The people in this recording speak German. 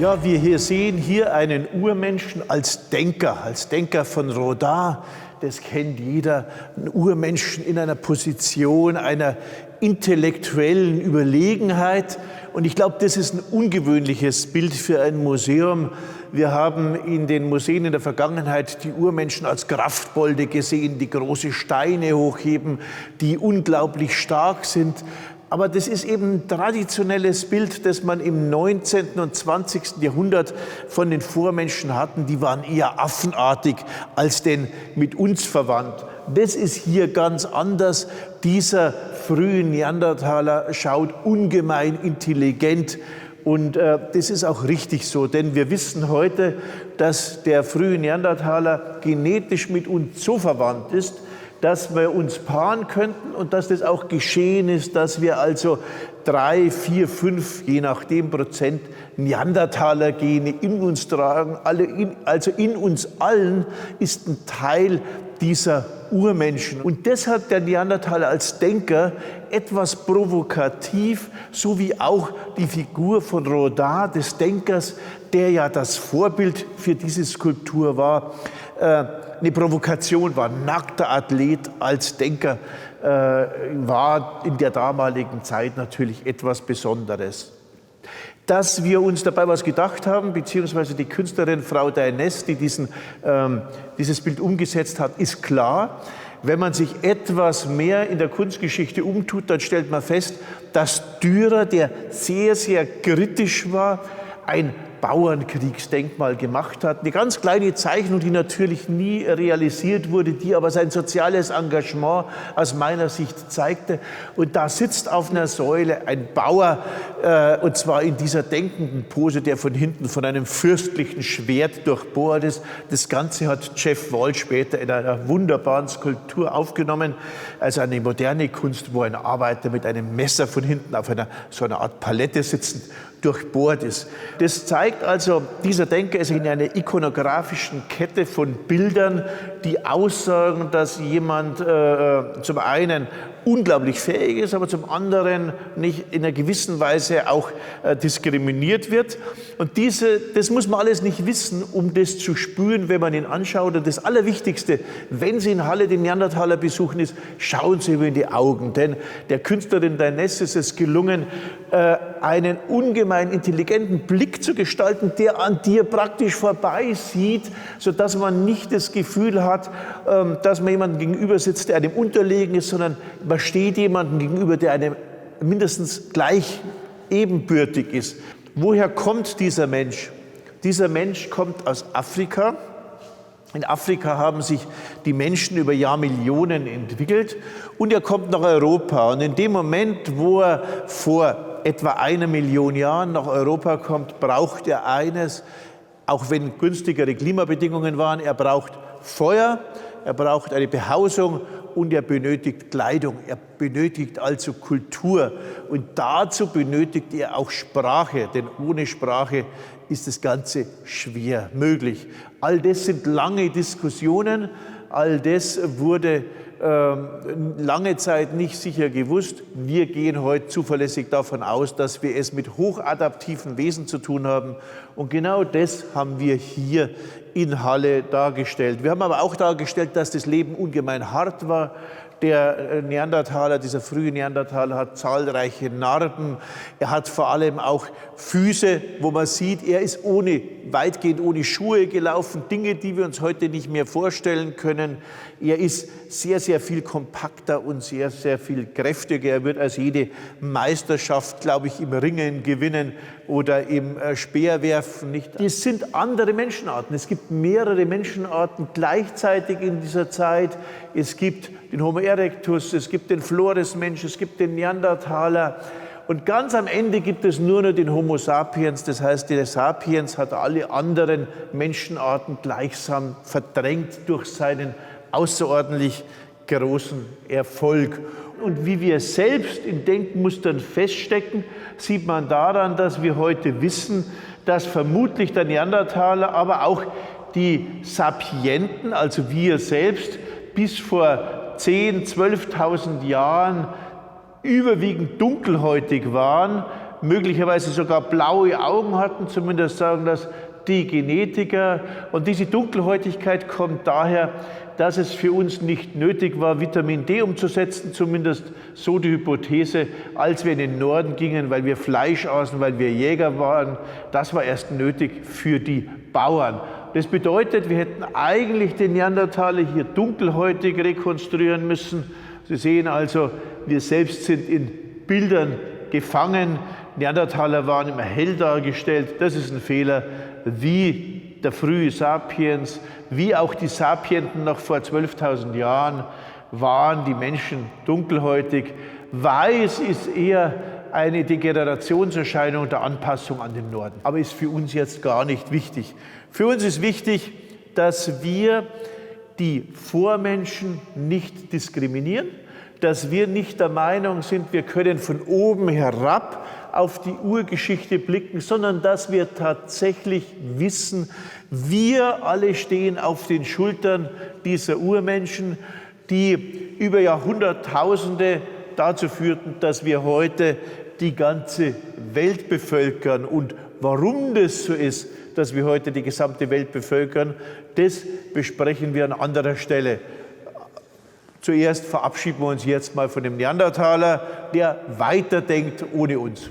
Ja, wir hier sehen hier einen Urmenschen als Denker von Rodin. Das kennt jeder. Ein Urmenschen in einer Position einer intellektuellen Überlegenheit. Und ich glaube, das ist ein ungewöhnliches Bild für ein Museum. Wir haben in den Museen in der Vergangenheit die Urmenschen als Kraftbolde gesehen, die große Steine hochheben, die unglaublich stark sind. Aber das ist eben ein traditionelles Bild, das man im 19. und 20. Jahrhundert von den Vormenschen hatten. Die waren eher affenartig als denn mit uns verwandt. Das ist hier ganz anders. Dieser frühe Neandertaler schaut ungemein intelligent. Und das ist auch richtig so, denn wir wissen heute, dass der frühe Neandertaler genetisch mit uns so verwandt ist, dass wir uns paaren könnten und dass das auch geschehen ist, dass wir also 3, 4, 5, je nachdem Prozent Neandertaler-Gene in uns tragen. Also in uns allen ist ein Teil dieser Urmenschen. Und deshalb der Neandertaler als Denker etwas provokativ, so wie auch die Figur von Rodin, des Denkers, der ja das Vorbild für diese Skulptur war, eine Provokation war. Nackter Athlet als Denker war in der damaligen Zeit natürlich etwas Besonderes. Dass wir uns dabei was gedacht haben, beziehungsweise die Künstlerin Frau Daeness, die dieses Bild umgesetzt hat, ist klar. Wenn man sich etwas mehr in der Kunstgeschichte umtut, dann stellt man fest, dass Dürer, der sehr, sehr kritisch war, ein Bauernkriegsdenkmal gemacht hat. Eine ganz kleine Zeichnung, die natürlich nie realisiert wurde, die aber sein soziales Engagement aus meiner Sicht zeigte. Und da sitzt auf einer Säule ein Bauer, und zwar in dieser denkenden Pose, der von hinten von einem fürstlichen Schwert durchbohrt ist. Das Ganze hat Jeff Wall später in einer wunderbaren Skulptur aufgenommen, also eine moderne Kunst, wo ein Arbeiter mit einem Messer von hinten auf so einer Art Palette sitzend durchbohrt ist. Das zeigt also, dieser Denker ist in einer ikonografischen Kette von Bildern, die aussagen, dass jemand zum einen unglaublich fähig ist, aber zum anderen nicht in einer gewissen Weise auch diskriminiert wird. Und das muss man alles nicht wissen, um das zu spüren, wenn man ihn anschaut. Und das Allerwichtigste, wenn Sie in Halle den Neandertaler besuchen, ist, schauen Sie ihm in die Augen. Denn der Künstlerin Daeness ist es gelungen, einen ungemein intelligenten Blick zu gestalten, der an dir praktisch vorbeisieht, sodass man nicht das Gefühl hat, dass man jemandem gegenüber sitzt, der einem unterlegen ist, sondern man steht jemandem gegenüber, der einem mindestens gleich ebenbürtig ist. Woher kommt dieser Mensch? Dieser Mensch kommt aus Afrika. In Afrika haben sich die Menschen über Jahrmillionen entwickelt und er kommt nach Europa. Und in dem Moment, wo er vor etwa 1 Million Jahren nach Europa kommt, braucht er eines, auch wenn günstigere Klimabedingungen waren, er braucht Feuer, er braucht eine Behausung und er benötigt Kleidung, er benötigt also Kultur. Und dazu benötigt er auch Sprache, denn ohne Sprache ist das Ganze schwer möglich. All das sind lange Diskussionen, all das wurde lange Zeit nicht sicher gewusst. Wir gehen heute zuverlässig davon aus, dass wir es mit hochadaptiven Wesen zu tun haben. Und genau das haben wir hier in Halle dargestellt. Wir haben aber auch dargestellt, dass das Leben ungemein hart war. Der Neandertaler, dieser frühe Neandertaler, hat zahlreiche Narben. Er hat vor allem auch Füße, wo man sieht, er ist weitgehend ohne Schuhe gelaufen. Dinge, die wir uns heute nicht mehr vorstellen können. Er ist sehr, sehr viel kompakter und sehr, sehr viel kräftiger. Er wird als jede Meisterschaft, glaube ich, im Ringen gewinnen oder im Speerwerfen nicht. Es sind andere Menschenarten. Es gibt mehrere Menschenarten gleichzeitig in dieser Zeit. Es gibt den Homo erectus, es gibt den Flores-Mensch, es gibt den Neandertaler. Und ganz am Ende gibt es nur noch den Homo sapiens. Das heißt, der Sapiens hat alle anderen Menschenarten gleichsam verdrängt durch seinen außerordentlich großen Erfolg. Und wie wir selbst in Denkmustern feststecken, sieht man daran, dass wir heute wissen, dass vermutlich der Neandertaler, aber auch die Sapienten, also wir selbst, bis vor 10.000, 12.000 Jahren überwiegend dunkelhäutig waren, möglicherweise sogar blaue Augen hatten, zumindest sagen das die Genetiker. Und diese Dunkelhäutigkeit kommt daher, dass es für uns nicht nötig war, Vitamin D umzusetzen, zumindest so die Hypothese, als wir in den Norden gingen, weil wir Fleisch aßen, weil wir Jäger waren. Das war erst nötig für die Bauern. Das bedeutet, wir hätten eigentlich den Neandertaler hier dunkelhäutig rekonstruieren müssen. Sie sehen also, wir selbst sind in Bildern gefangen. Neandertaler waren immer hell dargestellt. Das ist ein Fehler, wie der frühe Sapiens, wie auch die Sapienten noch vor 12.000 Jahren, waren die Menschen dunkelhäutig. Weiß ist eher eine Degenerationserscheinung der Anpassung an den Norden, aber ist für uns jetzt gar nicht wichtig. Für uns ist wichtig, dass wir die Vormenschen nicht diskriminieren, dass wir nicht der Meinung sind, wir können von oben herab auf die Urgeschichte blicken, sondern dass wir tatsächlich wissen, wir alle stehen auf den Schultern dieser Urmenschen, die über Jahrhunderttausende dazu führten, dass wir heute die ganze Welt bevölkern. Und warum das so ist, dass wir heute die gesamte Welt bevölkern, das besprechen wir an anderer Stelle. Zuerst verabschieden wir uns jetzt mal von dem Neandertaler, der weiterdenkt ohne uns.